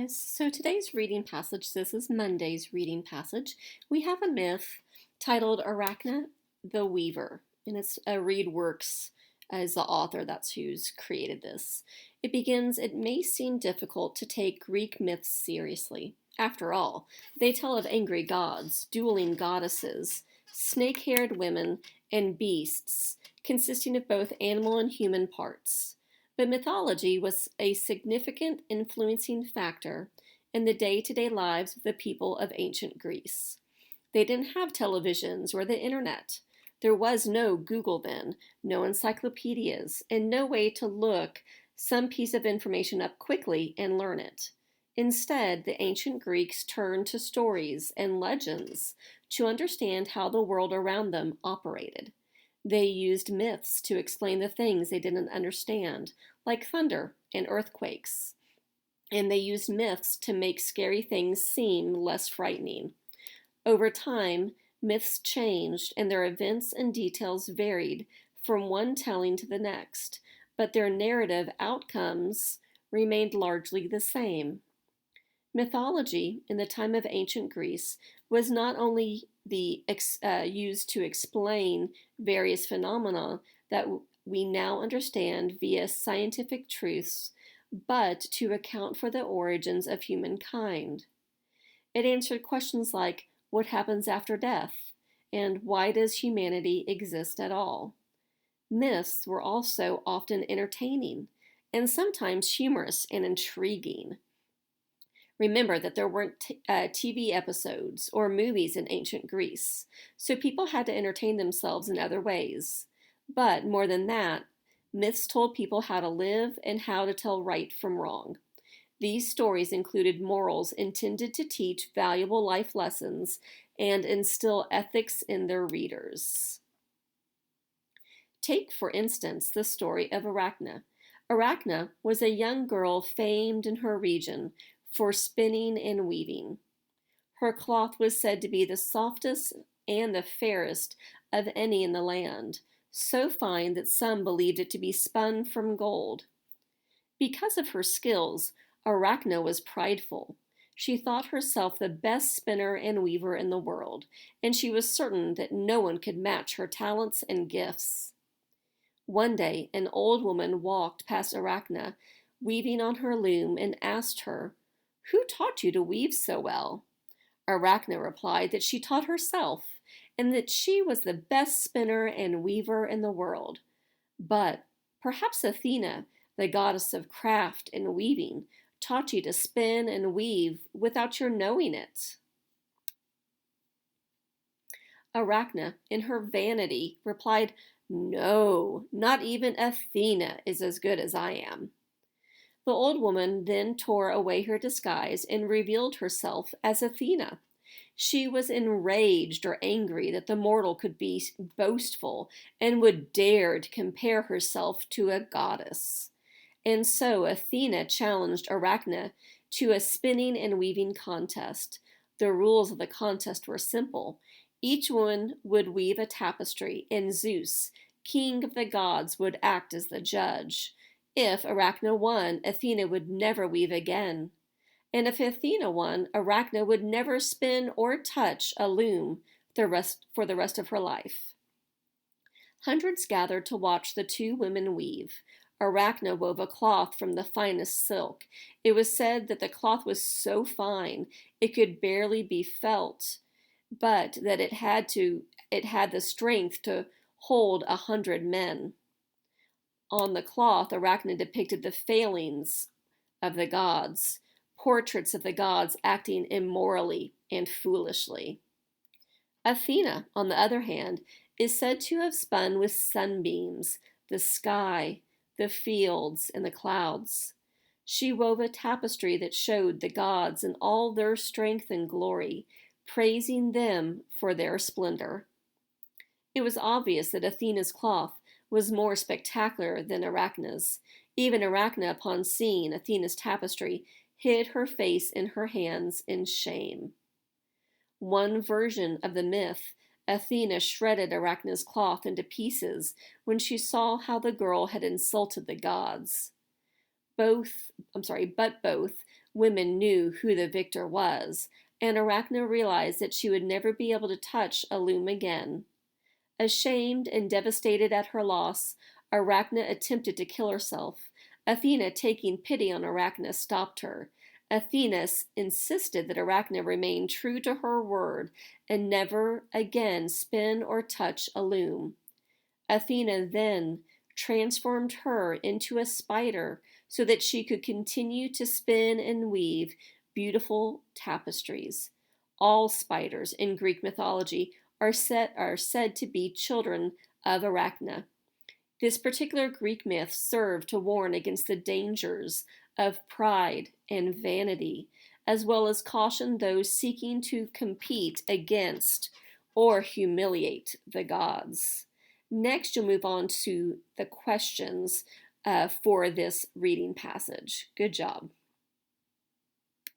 guys. So today's reading passage, this is Monday's reading passage. We have a myth titled Arachne the Weaver, and it's Reed Works as the author. That's who's created this. It begins, it may seem difficult to take Greek myths seriously. After all, they tell of angry gods, dueling goddesses, snake-haired women, and beasts consisting of both animal and human parts. But mythology was a significant influencing factor in the day-to-day lives of the people of ancient Greece. They didn't have televisions or the internet. There was no Google then, no encyclopedias, and no way to look some piece of information up quickly and learn it. Instead, the ancient Greeks turned to stories and legends to understand how the world around them operated. They used myths to explain the things they didn't understand, like thunder and earthquakes. And they used myths to make scary things seem less frightening. Over time, myths changed and their events and details varied from one telling to the next, but their narrative outcomes remained largely the same. Mythology in the time of ancient Greece was not only used to explain various phenomena that we now understand via scientific truths, but to account for the origins of humankind. It answered questions like, what happens after death? And why does humanity exist at all? Myths were also often entertaining, and sometimes humorous and intriguing. Remember that there weren't TV episodes or movies in ancient Greece, so people had to entertain themselves in other ways. But more than that, myths told people how to live and how to tell right from wrong. These stories included morals intended to teach valuable life lessons and instill ethics in their readers. Take, for instance, the story of Arachne. Arachne was a young girl famed in her region for spinning and weaving. Her cloth was said to be the softest and the fairest of any in the land, so fine that some believed it to be spun from gold. Because of her skills, Arachne was prideful. She thought herself the best spinner and weaver in the world, and she was certain that no one could match her talents and gifts. One day, an old woman walked past Arachne, weaving on her loom, and asked her, "Who taught you to weave so well?" Arachne replied that she taught herself, and that she was the best spinner and weaver in the world. But perhaps Athena, the goddess of craft and weaving, taught you to spin and weave without your knowing it. Arachne, in her vanity, replied, "No, not even Athena is as good as I am." The old woman then tore away her disguise and revealed herself as Athena. She was enraged or angry that the mortal could be boastful and would dare to compare herself to a goddess. And so Athena challenged Arachne to a spinning and weaving contest. The rules of the contest were simple. Each one would weave a tapestry, and Zeus, king of the gods, would act as the judge. If Arachne won, Athena would never weave again. And if Athena won, Arachne would never spin or touch a loom for the rest of her life. Hundreds gathered to watch the two women weave. Arachne wove a cloth from the finest silk. It was said that the cloth was so fine it could barely be felt, but that it had the strength to hold 100 men. On the cloth, Arachne depicted the failings of the gods, portraits of the gods acting immorally and foolishly. Athena, on the other hand, is said to have spun with sunbeams, the sky, the fields, and the clouds. She wove a tapestry that showed the gods in all their strength and glory, praising them for their splendor. It was obvious that Athena's cloth was more spectacular than Arachne's. Even Arachne, upon seeing Athena's tapestry, hid her face in her hands in shame. One version of the myth, Athena shredded Arachne's cloth into pieces when she saw how the girl had insulted the gods. But both women knew who the victor was, and Arachne realized that she would never be able to touch a loom again. Ashamed and devastated at her loss, Arachne attempted to kill herself. Athena, taking pity on Arachne, stopped her. Athena insisted that Arachne remain true to her word and never again spin or touch a loom. Athena then transformed her into a spider so that she could continue to spin and weave beautiful tapestries. All spiders in Greek mythology are said to be children of Arachne. This particular Greek myth served to warn against the dangers of pride and vanity, as well as caution those seeking to compete against or humiliate the gods. Next, you'll move on to the questions for this reading passage. Good job.